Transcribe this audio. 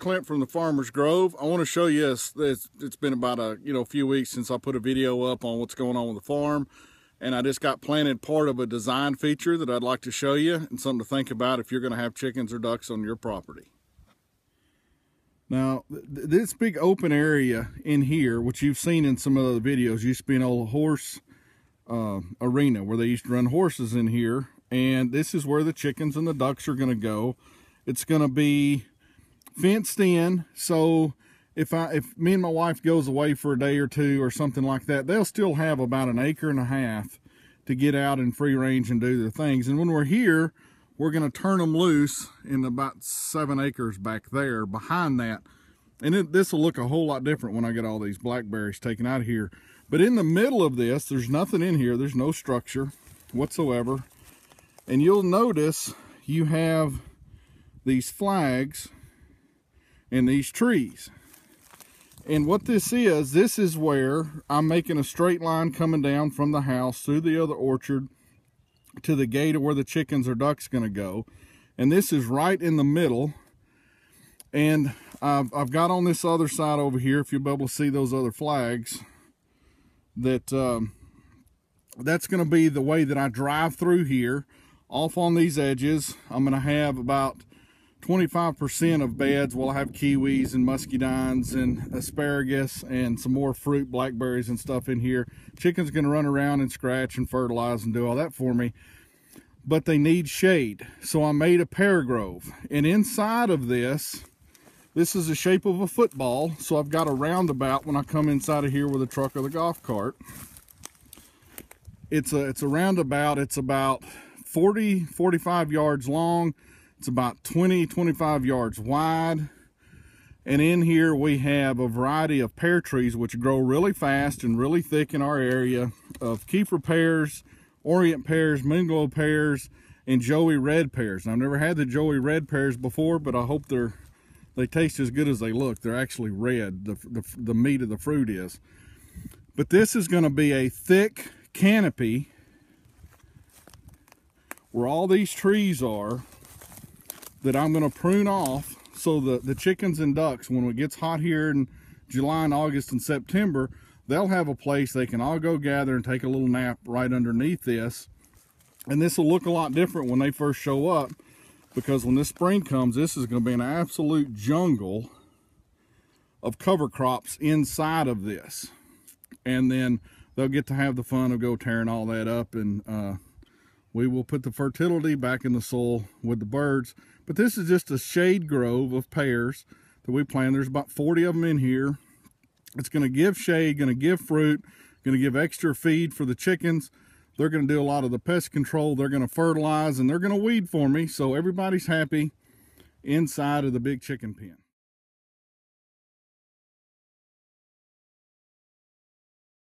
Clint from the Farmer's Grove. I want to show you, it's been about a few weeks since I put a video up on what's going on with the farm, and I just got planted part of a design feature that I'd like to show you, and something to think about if you're going to have chickens or ducks on your property. Now, this big open area in here, which you've seen in some of the videos, used to be an old horse arena where they used to run horses in here, and this is where the chickens and the ducks are going to go. It's going to be fenced in, so if me and my wife goes away for a day or two or something like that, they'll still have about 1.5 acres to get out in free range and do their things. And when we're here, we're going to turn them loose in about 7 acres back there behind that. And this will look a whole lot different when I get all these blackberries taken out of here. But in the middle of this, there's nothing in here. There's no structure whatsoever. And you'll notice you have these flags and these trees. And what this is where I'm making a straight line coming down from the house through the other orchard to the gate of where the chickens or ducks going to go. And this is right in the middle. And I've got on this other side over here, if you'll be able to see those other flags, that that's going to be the way that I drive through here. Off on these edges, I'm going to have about 25% of beds will have kiwis and muscadines and asparagus and some more fruit, blackberries and stuff in here. Chicken's going to run around and scratch and fertilize and do all that for me, but they need shade. So I made a pear grove, and inside of this is the shape of a football. So I've got a roundabout when I come inside of here with a truck or the golf cart. It's a roundabout. It's about 45 yards long. It's about 25 yards wide. And in here we have a variety of pear trees which grow really fast and really thick in our area, of Kiefer pears, Orient pears, Minglo pears, and Joey red pears. And I've never had the Joey red pears before, but I hope they taste as good as they look. They're actually red, the meat of the fruit is. But this is going to be a thick canopy where all these trees are, that I'm going to prune off, so the chickens and ducks, when it gets hot here in July and August and September, they'll have a place they can all go gather and take a little nap right underneath this. And this will look a lot different when they first show up, because when this spring comes, this is going to be an absolute jungle of cover crops inside of this. And then they'll get to have the fun of go tearing all that up, and we will put the fertility back in the soil with the birds. But this is just a shade grove of pears that we planted. There's about 40 of them in here. It's going to give shade, going to give fruit, going to give extra feed for the chickens. They're going to do a lot of the pest control. They're going to fertilize, and they're going to weed for me. So everybody's happy inside of the big chicken pen.